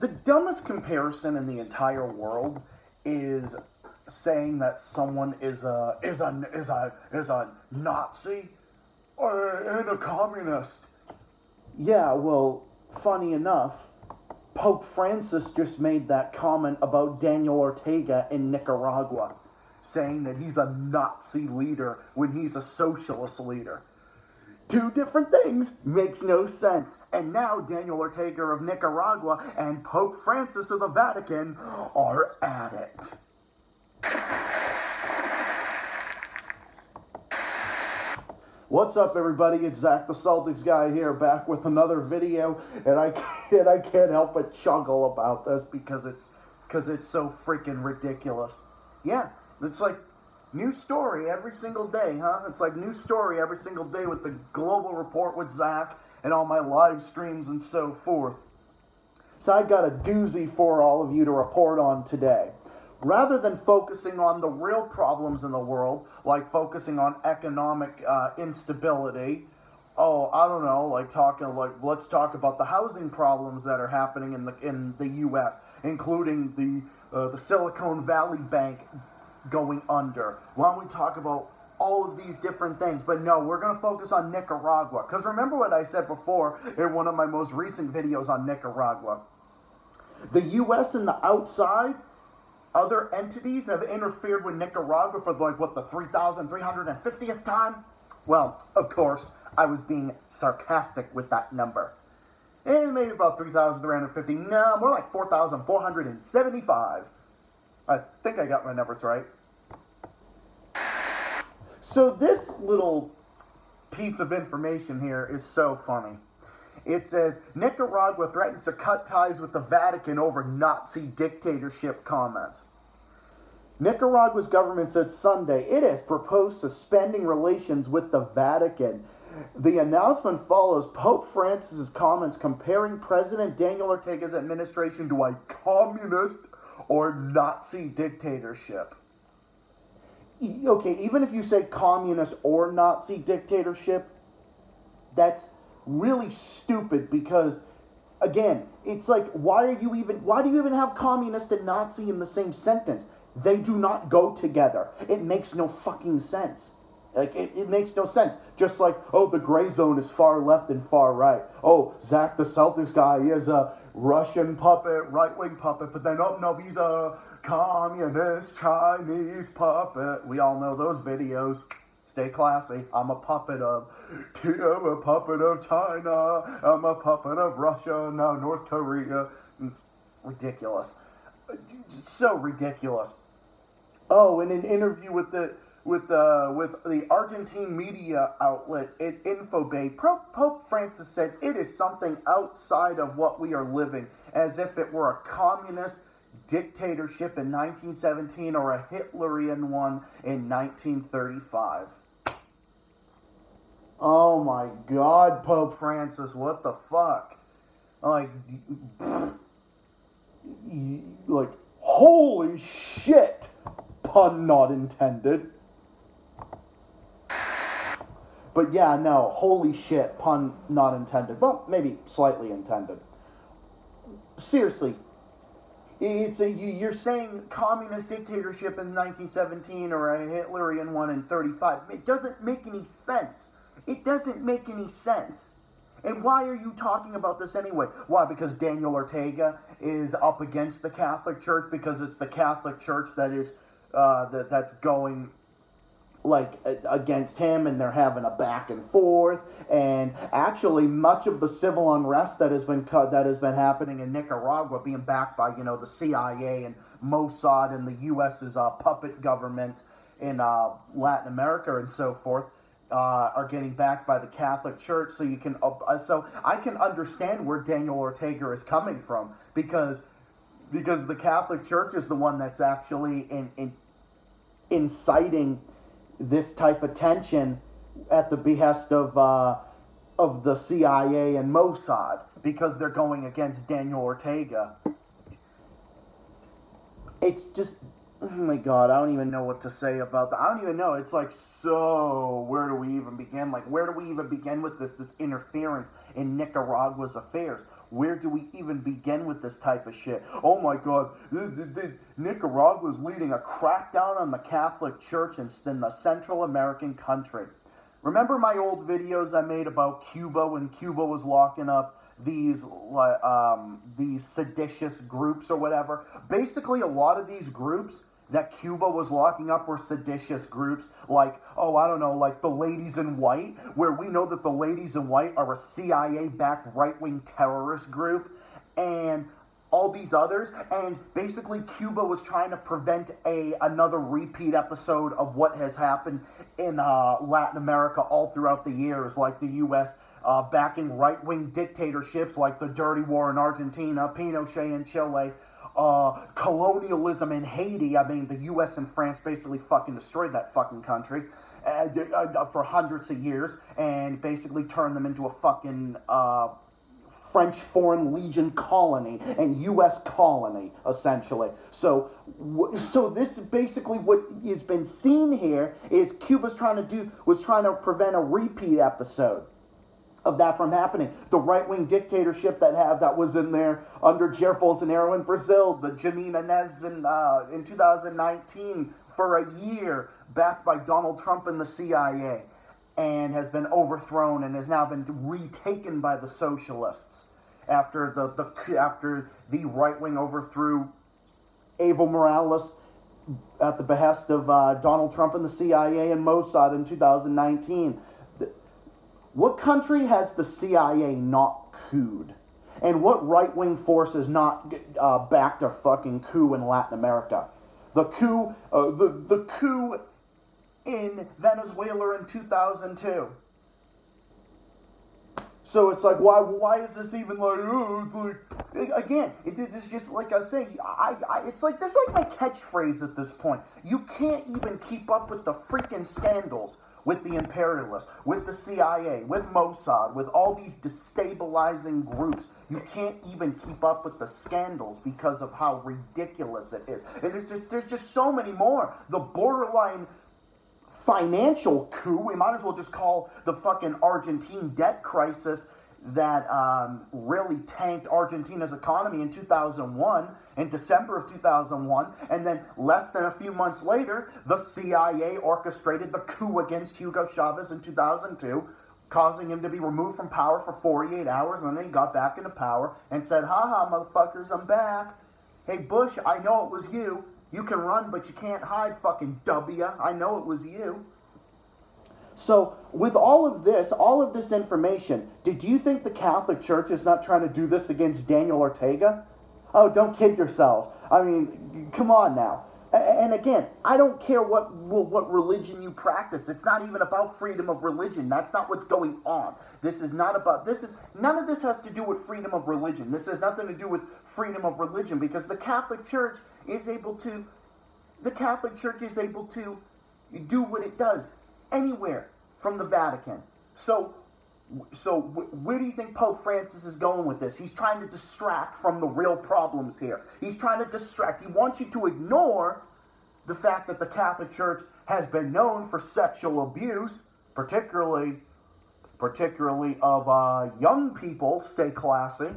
The dumbest comparison in the entire world is saying that someone is a Nazi and a communist. Yeah, well, funny enough, Pope Francis just made that comment about Daniel Ortega in Nicaragua, saying that he's a Nazi leader when he's a socialist leader. Two different things, makes no sense. And now Daniel Ortega of Nicaragua and Pope Francis of the Vatican are at it. What's up, everybody? It's Zach The Celtics Guy here, back with another video, and I can't help but chuckle about this because it's so freaking ridiculous. Yeah, it's like new story every single day, huh? It's like new story every single day with the Global Report with Zach and all my live streams and so forth. So I got a doozy for all of you to report on today. Rather than focusing on the real problems in the world, like focusing on economic instability, let's talk about the housing problems that are happening in the U.S., including the Silicon Valley Bank going under. Why don't we talk about all of these different things? But no, we're going to focus on Nicaragua, because remember what I said before in one of my most recent videos on Nicaragua. The U.S. and the outside other entities have interfered with Nicaragua for the 3,350th time? Well, of course, I was being sarcastic with that number. And maybe about 3,350. No, more like 4,475. I think I got my numbers right. So this little piece of information here is so funny. It says, Nicaragua threatens to cut ties with the Vatican over Nazi dictatorship comments. Nicaragua's government said Sunday it has proposed suspending relations with the Vatican. The announcement follows Pope Francis's comments comparing President Daniel Ortega's administration to a communist or Nazi dictatorship. Okay, even if you say communist or Nazi dictatorship, that's really stupid because, again, it's like, why do you even have communist and Nazi in the same sentence? They do not go together. It makes no fucking sense. Like, it makes no sense. Just like, oh, the gray zone is far left and far right. Oh, Zach the Celtics Guy is a Russian puppet, right-wing puppet, but then, oh, no, he's a communist Chinese puppet. We all know those videos. Stay classy. I'm a puppet of China. I'm a puppet of Russia, now North Korea. It's ridiculous. It's so ridiculous. Oh, in an interview with the Argentine media outlet Infobay, Pope Francis said it is something outside of what we are living, as if it were a communist dictatorship in 1917 or a Hitlerian one in 1935. Oh my God, Pope Francis, what the fuck? Like, holy shit, pun not intended. But yeah, no, holy shit, pun not intended. Well, maybe slightly intended. Seriously, you're saying communist dictatorship in 1917 or a Hitlerian one in 35. It doesn't make any sense. It doesn't make any sense. And why are you talking about this anyway? Why? Because Daniel Ortega is up against the Catholic Church, because it's the Catholic Church that is that's going against him, and they're having a back and forth. And actually, much of the civil unrest that has been happening in Nicaragua, being backed by the CIA and Mossad and the U.S.'s puppet governments in Latin America and so forth, are getting backed by the Catholic Church. So so I can understand where Daniel Ortega is coming from, because the Catholic Church is the one that's actually inciting this type of tension at the behest of the CIA and Mossad, because they're going against Daniel Ortega. It's just, oh my God, I don't even know what to say about that. I don't even know. It's like, so where do we even begin? Like, where do we even begin with this interference in Nicaragua's affairs? where do we even begin with this type of shit? Oh my God, Nicaragua's leading a crackdown on the Catholic Church in the Central American country. Remember my old videos I made about Cuba when Cuba was locking up these seditious groups or whatever? Basically, a lot of these groups that Cuba was locking up were seditious groups, like, oh, I don't know, like the Ladies in White, where we know that the Ladies in White are a CIA-backed right-wing terrorist group, and all these others, and basically Cuba was trying to prevent another repeat episode of what has happened in Latin America all throughout the years, like the U.S. Backing right-wing dictatorships like the dirty war in Argentina, Pinochet in Chile, colonialism in Haiti. I mean, the U.S. and France basically fucking destroyed that fucking country for hundreds of years and basically turned them into a fucking French Foreign Legion colony and U.S. colony, essentially. So this basically what has been seen here is Cuba's trying to prevent a repeat episode of that from happening. The right-wing dictatorship that was in there under Jair Bolsonaro in Brazil, the Janine Inez in 2019 for a year, backed by Donald Trump and the CIA, and has been overthrown and has now been retaken by the socialists after the right-wing overthrew Evo Morales at the behest of Donald Trump and the CIA and Mossad in 2019. What country has the CIA not couped? And what right-wing force has not backed a fucking coup in Latin America? The coup in Venezuela in 2002. So it's like, why is this even like, oh, it's like, again, it's just like I say, it's like, this is like my catchphrase at this point. You can't even keep up with the freaking scandals with the imperialists, with the CIA, with Mossad, with all these destabilizing groups. You can't even keep up with the scandals because of how ridiculous it is. And there's just so many more. The borderline financial coup, we might as well just call the fucking Argentine debt crisis that really tanked Argentina's economy in 2001, in December of 2001, and then less than a few months later, the CIA orchestrated the coup against Hugo Chavez in 2002, causing him to be removed from power for 48 hours, and then he got back into power and said, ha-ha, motherfuckers, I'm back. Hey, Bush, I know it was you. You can run, but you can't hide, fucking W. I know it was you. So, with all of this information, did you think the Catholic Church is not trying to do this against Daniel Ortega? Oh, don't kid yourselves. I mean, come on now. And again, I don't care what religion you practice. It's not even about freedom of religion. That's not what's going on. None of this has to do with freedom of religion. This has nothing to do with freedom of religion because the Catholic Church is able to do what it does anywhere from the Vatican. So where do you think Pope Francis is going with this? He's trying to distract from the real problems here. He's trying to distract. He wants you to ignore the fact that the Catholic Church has been known for sexual abuse, particularly of young people. Stay classy.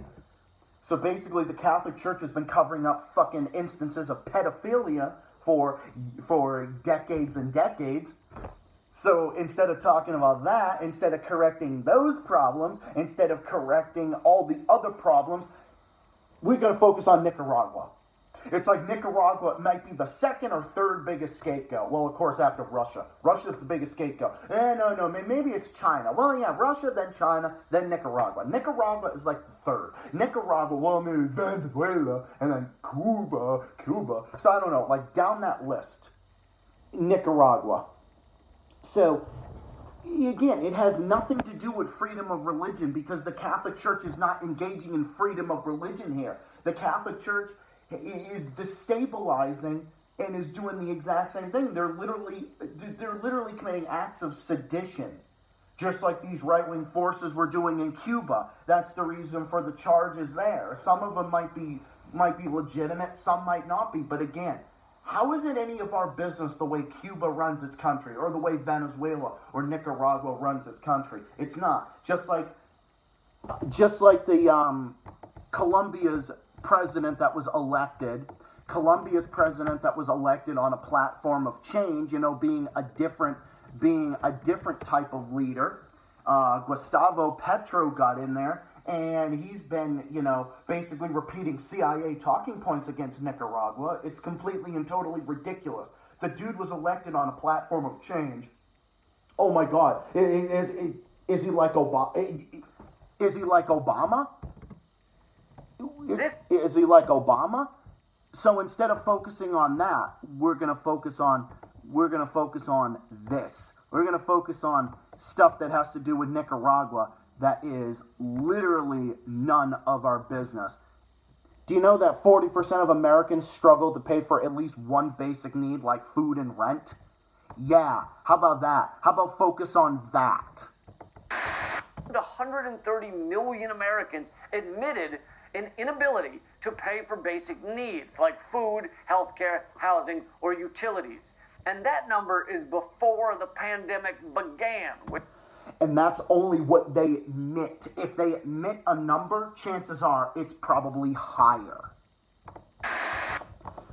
So basically, the Catholic Church has been covering up fucking instances of pedophilia for decades and decades. So instead of talking about that, instead of correcting those problems, instead of correcting all the other problems, we're going to focus on Nicaragua. It's like Nicaragua might be the second or third biggest scapegoat. Well, of course, after Russia. Russia's the biggest scapegoat. No, maybe it's China. Well, yeah, Russia, then China, then Nicaragua. Nicaragua is like the third. Nicaragua, well, maybe Venezuela, and then Cuba. So I don't know, like down that list. Nicaragua. So, again, it has nothing to do with freedom of religion because the Catholic Church is not engaging in freedom of religion here. The Catholic Church is destabilizing and is doing the exact same thing. They're literally committing acts of sedition, just like these right-wing forces were doing in Cuba. That's the reason for the charges there. Some of them might be legitimate, some might not be. But again, how is it any of our business the way Cuba runs its country or the way Venezuela or Nicaragua runs its country? It's not. Just like the Colombia's president that was elected. Colombia's president that was elected on a platform of change, you know, being a different type of leader. Gustavo Petro got in there, and he's been, you know, basically repeating CIA talking points against Nicaragua. It's completely and totally ridiculous. The dude was elected on a platform of change. Oh my God, is he like Obama? Is he like Obama? Is he like Obama? So instead of focusing on that, we're gonna focus on this. We're gonna focus on stuff that has to do with Nicaragua that is literally none of our business. Do you know that 40% of Americans struggle to pay for at least one basic need, like food and rent? Yeah, how about that? How about focus on that? 130 million Americans admitted an inability to pay for basic needs like food, healthcare, housing, or utilities. And that number is before the pandemic began. And that's only what they admit. If they admit a number, chances are it's probably higher.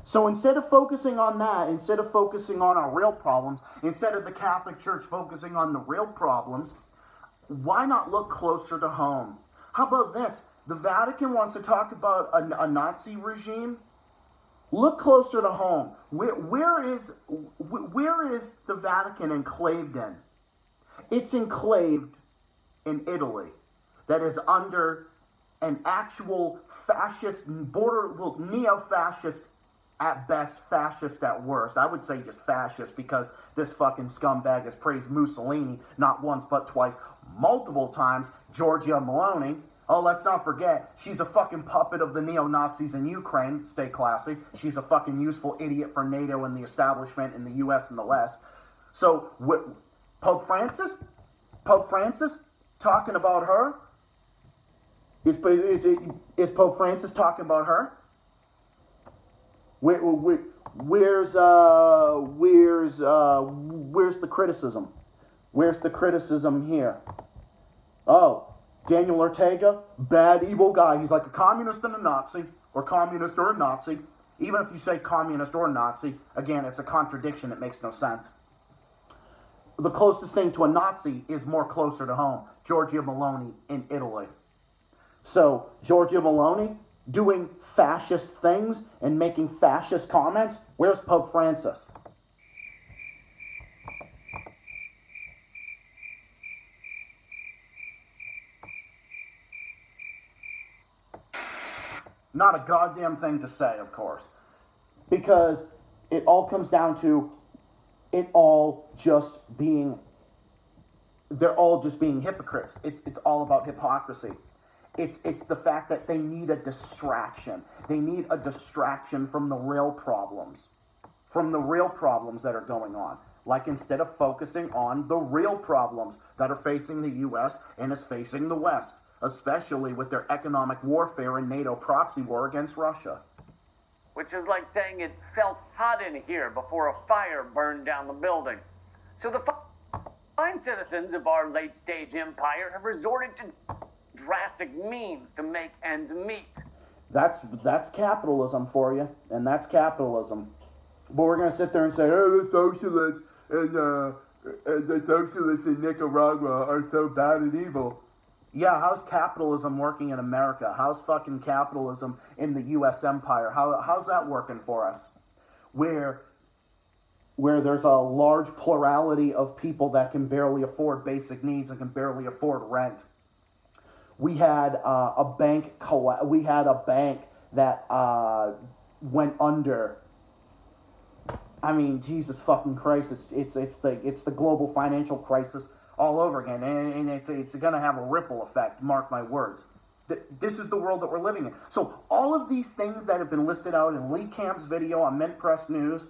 So instead of focusing on that, instead of focusing on our real problems, instead of the Catholic Church focusing on the real problems, why not look closer to home? How about this? The Vatican wants to talk about a Nazi regime. Look closer to home. Where is the Vatican enclaved in? It's enclaved in Italy, that is under an actual fascist neo-fascist at best, fascist at worst. I would say just fascist, because this fucking scumbag has praised Mussolini not once but twice, multiple times. Giorgia Meloni. Oh, let's not forget, she's a fucking puppet of the neo-Nazis in Ukraine. Stay classy. She's a fucking useful idiot for NATO and the establishment in the U.S. and the West. So, Pope Francis talking about her? Is Pope Francis talking about her? Where's the criticism? Where's the criticism here? Oh, Daniel Ortega, bad, evil guy. He's like a communist and a Nazi, or communist or a Nazi. Even if you say communist or Nazi, again, it's a contradiction. It makes no sense. The closest thing to a Nazi is more closer to home. Giorgia Meloni in Italy. So, Giorgia Meloni doing fascist things and making fascist comments. Where's Pope Francis? Not a goddamn thing to say, of course. Because it all comes down to they're all just being hypocrites. It's all about hypocrisy. It's the fact that they need a distraction. They need a distraction from the real problems. From the real problems that are going on. Like, instead of focusing on the real problems that are facing the U.S. and is facing the West. Especially with their economic warfare and NATO proxy war against Russia. Which is like saying it felt hot in here before a fire burned down the building. So the fine citizens of our late-stage empire have resorted to drastic means to make ends meet. That's capitalism for you, and that's capitalism. But we're going to sit there and say, oh, the socialists in Nicaragua are so bad and evil. Yeah, how's capitalism working in America? How's fucking capitalism in the U.S. empire? How's that working for us? Where there's a large plurality of people that can barely afford basic needs and can barely afford rent. We had a bank that went under. I mean, Jesus fucking Christ! It's the global financial crisis all over again, and it's going to have a ripple effect, mark my words. This is the world that we're living in. So all of these things that have been listed out in Lee Camp's video on Mint Press News,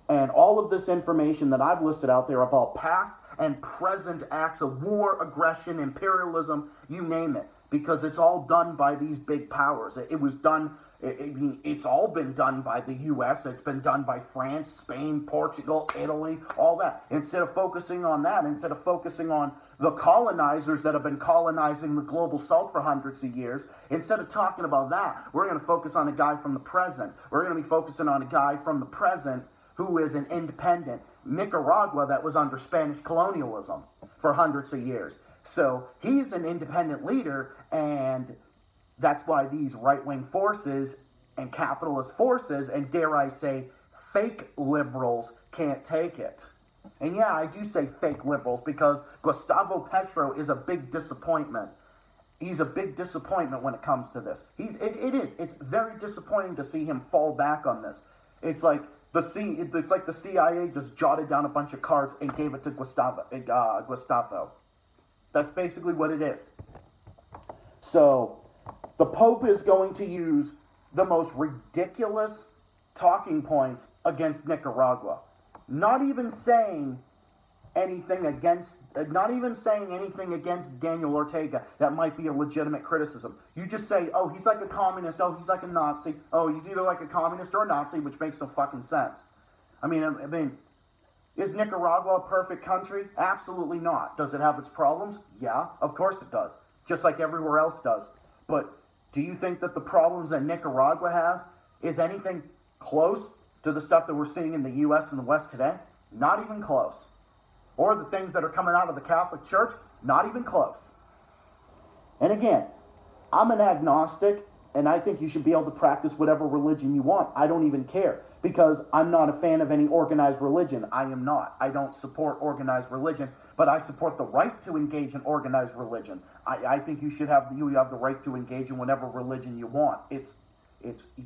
and all of this information that I've listed out there about past and present acts of war, aggression, imperialism, you name it, because it's all done by these big powers. It was done It's all been done by the U.S. It's been done by France, Spain, Portugal, Italy, all that. Instead of focusing on that, instead of focusing on the colonizers that have been colonizing the global south for hundreds of years, instead of talking about that, we're going to focus on a guy from the present. We're going to be focusing on a guy from the present who is an independent Nicaragua that was under Spanish colonialism for hundreds of years. So he's an independent leader, and that's why these right-wing forces and capitalist forces, and dare I say, fake liberals can't take it. And yeah, I do say fake liberals because Gustavo Petro is a big disappointment. He's a big disappointment when it comes to this. It's very disappointing to see him fall back on this. It's like the CIA just jotted down a bunch of cards and gave it to Gustavo. That's basically what it is. So the Pope is going to use the most ridiculous talking points against Nicaragua. Not even saying anything against Daniel Ortega that might be a legitimate criticism. You just say, oh, he's like a communist, oh, he's like a Nazi, oh, he's either like a communist or a Nazi, which makes no fucking sense. I mean, is Nicaragua a perfect country? Absolutely not. Does it have its problems? Yeah, of course it does. Just like everywhere else does. But do you think that the problems that Nicaragua has is anything close to the stuff that we're seeing in the U.S. and the West today? Not even close. Or the things that are coming out of the Catholic Church? Not even close. And again, I'm an agnostic, and I think you should be able to practice whatever religion you want. I don't even care, because I'm not a fan of any organized religion. I am not. I don't support organized religion, but I support the right to engage in organized religion. I think you have the right to engage in whatever religion you want. It's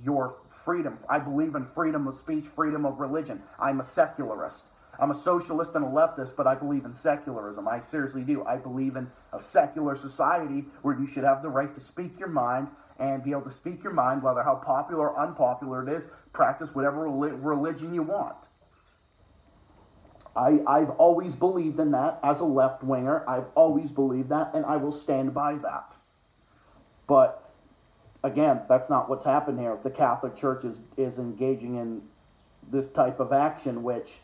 your freedom. I believe in freedom of speech, freedom of religion. I'm a secularist. I'm a socialist and a leftist, but I believe in secularism. I seriously do. I believe in a secular society where you should have the right to speak your mind and be able to speak your mind, whether how popular or unpopular it is, practice whatever religion you want. I've always believed in that as a left-winger. I've always believed that, and I will stand by that. But, again, that's not what's happened here. The Catholic Church is engaging in this type of action, which,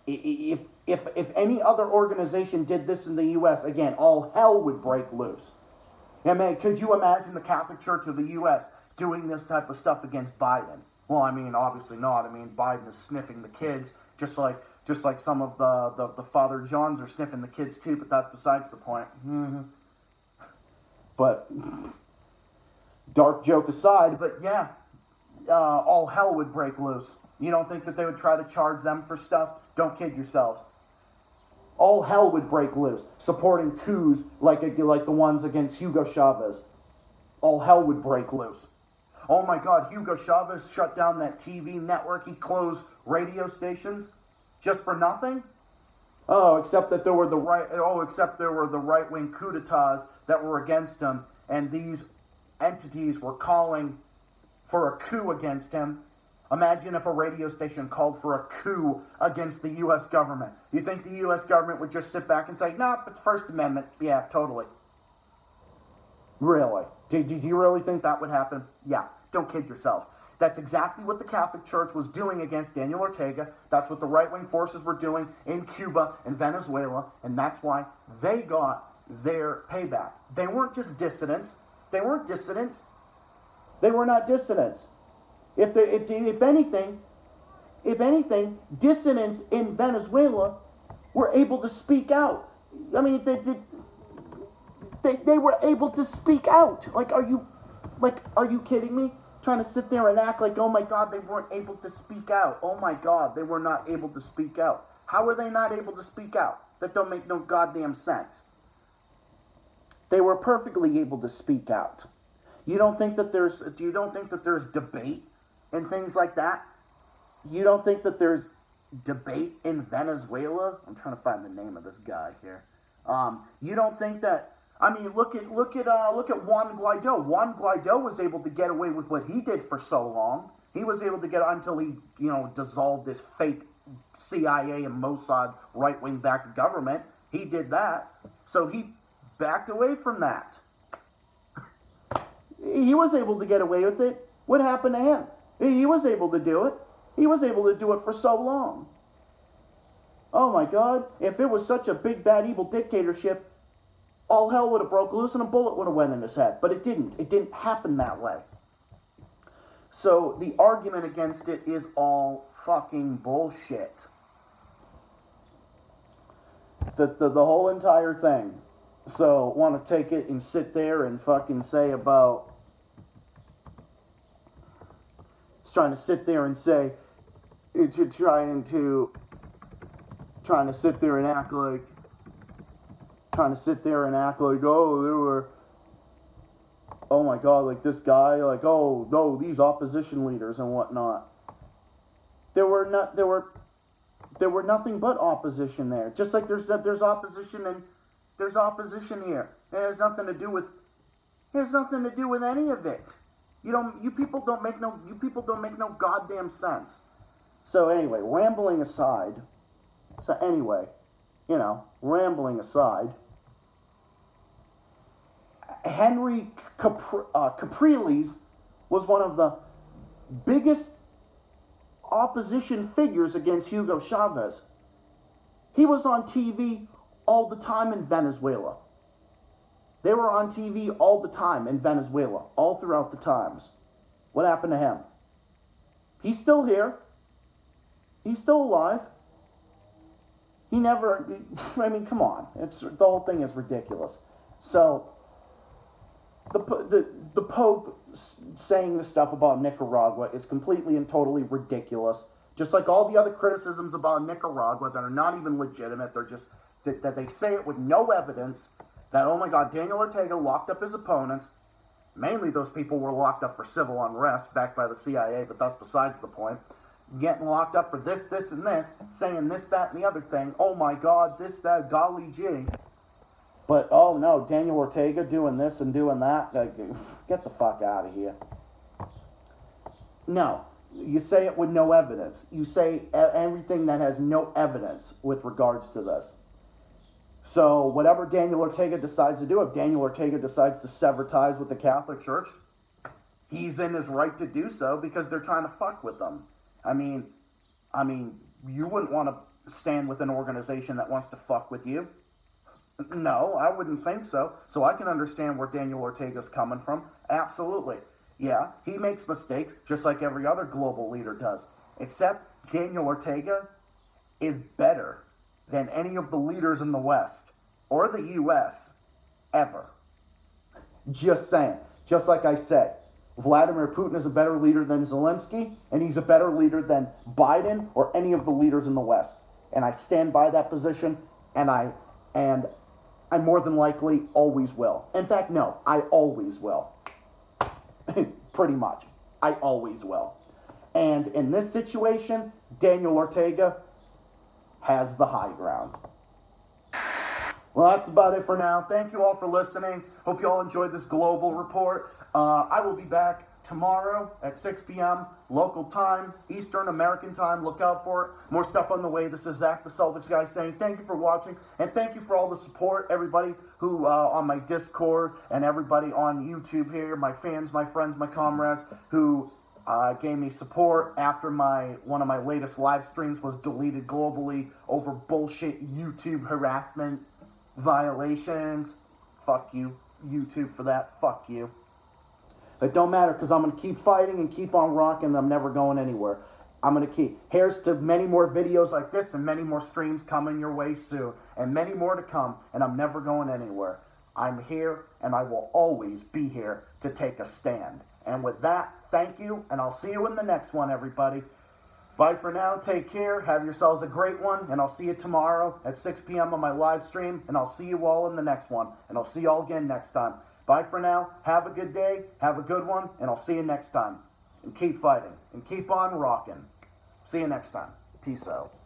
if any other organization did this in the U.S., again, all hell would break loose. I mean, could you imagine the Catholic Church of the U.S. doing this type of stuff against Biden? Well, I mean, obviously not. I mean, Biden is sniffing the kids, just like some of the Father Johns are sniffing the kids too, but that's besides the point. Mm-hmm. But, dark joke aside, but yeah, all hell would break loose. You don't think that they would try to charge them for stuff? Don't kid yourselves. All hell would break loose, supporting coups like the ones against Hugo Chavez. All hell would break loose. Oh my God, Hugo Chavez shut down that TV network. He closed radio stations just for nothing? Except there were the right-wing coup d'etats that were against him, and these entities were calling for a coup against him. Imagine if a radio station called for a coup against the U.S. government. You think the U.S. government would just sit back and say, "Nope, it's First Amendment"? Yeah, totally. Really? Do you really think that would happen? Yeah, don't kid yourselves. That's exactly what the Catholic Church was doing against Daniel Ortega. That's what the right-wing forces were doing in Cuba and Venezuela, and that's why they got their payback. They weren't just dissidents. They weren't dissidents. They were not dissidents. If anything, dissidents in Venezuela were able to speak out. I mean, they were able to speak out. Are you kidding me? Trying to sit there and act like, oh my God, they weren't able to speak out. Oh my God, they were not able to speak out. How are they not able to speak out? That don't make no goddamn sense. They were perfectly able to speak out. You don't think that there's debate and things like that? You don't think that there's debate in Venezuela? I'm trying to find the name of this guy here. You don't think that? I mean, look at Juan Guaido. Juan Guaido was able to get away with what he did for so long. He was able to get until he, dissolved this fake CIA and Mossad right-wing backed government. He did that. So he backed away from that. He was able to get away with it. What happened to him? He was able to do it. He was able to do it for so long. Oh my God, if it was such a big, bad, evil dictatorship, all hell would have broke loose and a bullet would have went in his head. But it didn't. It didn't happen that way. So the argument against it is all fucking bullshit. The whole entire thing. So want to take it and sit there and fucking say about... It's trying to sit there and say... It's trying to sit there and act like... oh, there were... Oh my God, like this guy, like, oh no, these opposition leaders and whatnot. There were nothing but opposition there. Just like there's opposition and there's opposition here. It has nothing to do with any of it. You people don't make no goddamn sense. So anyway, rambling aside. Henry Capriles was one of the biggest opposition figures against Hugo Chavez. He was on TV all the time in Venezuela. They were on TV all the time in Venezuela, all throughout the times. What happened to him? He's still here. He's still alive. He never, I mean, come on. The whole thing is ridiculous. So, the Pope saying this stuff about Nicaragua is completely and totally ridiculous. Just like all the other criticisms about Nicaragua that are not even legitimate. They're just, that they say it with no evidence. That, oh my God, Daniel Ortega locked up his opponents. Mainly those people were locked up for civil unrest backed by the CIA, but that's besides the point. Getting locked up for this, and this, saying this, that, and the other thing. Oh my God, this, that, golly gee. But, oh no, Daniel Ortega doing this and doing that. Get the fuck out of here. No, you say it with no evidence. You say everything that has no evidence with regards to this. So, whatever Daniel Ortega decides to do, if Daniel Ortega decides to sever ties with the Catholic Church, he's in his right to do so because they're trying to fuck with them. I mean, you wouldn't want to stand with an organization that wants to fuck with you. No, I wouldn't think so. So I can understand where Daniel Ortega's coming from. Absolutely. Yeah, he makes mistakes just like every other global leader does. Except Daniel Ortega is better than any of the leaders in the West or the U.S. ever. Just saying. Just like I said, Vladimir Putin is a better leader than Zelensky, and he's a better leader than Biden or any of the leaders in the West. And I stand by that position, and I more than likely always will. In fact, no, I always will. Pretty much. I always will. And in this situation, Daniel Ortega has the high ground. Well, that's about it for now. Thank you all for listening. Hope you all enjoyed this global report. I will be back tomorrow at 6 p.m. local time, Eastern American time. Look out for it. More stuff on the way. This is Zach The Celtics Guy saying thank you for watching, and thank you for all the support, everybody who on my Discord and everybody on YouTube here, my fans, my friends, my comrades who gave me support after one of my latest live streams was deleted globally over bullshit YouTube harassment violations. Fuck you, YouTube, for that. Fuck you. It don't matter because I'm going to keep fighting and keep on rocking. I'm never going anywhere. I'm going to keep. Here's to many more videos like this and many more streams coming your way soon. And many more to come. And I'm never going anywhere. I'm here and I will always be here to take a stand. And with that, thank you. And I'll see you in the next one, everybody. Bye for now. Take care. Have yourselves a great one. And I'll see you tomorrow at 6 p.m. on my live stream. And I'll see you all in the next one. And I'll see you all again next time. Bye for now. Have a good day. Have a good one. And I'll see you next time. And keep fighting. And keep on rocking. See you next time. Peace out.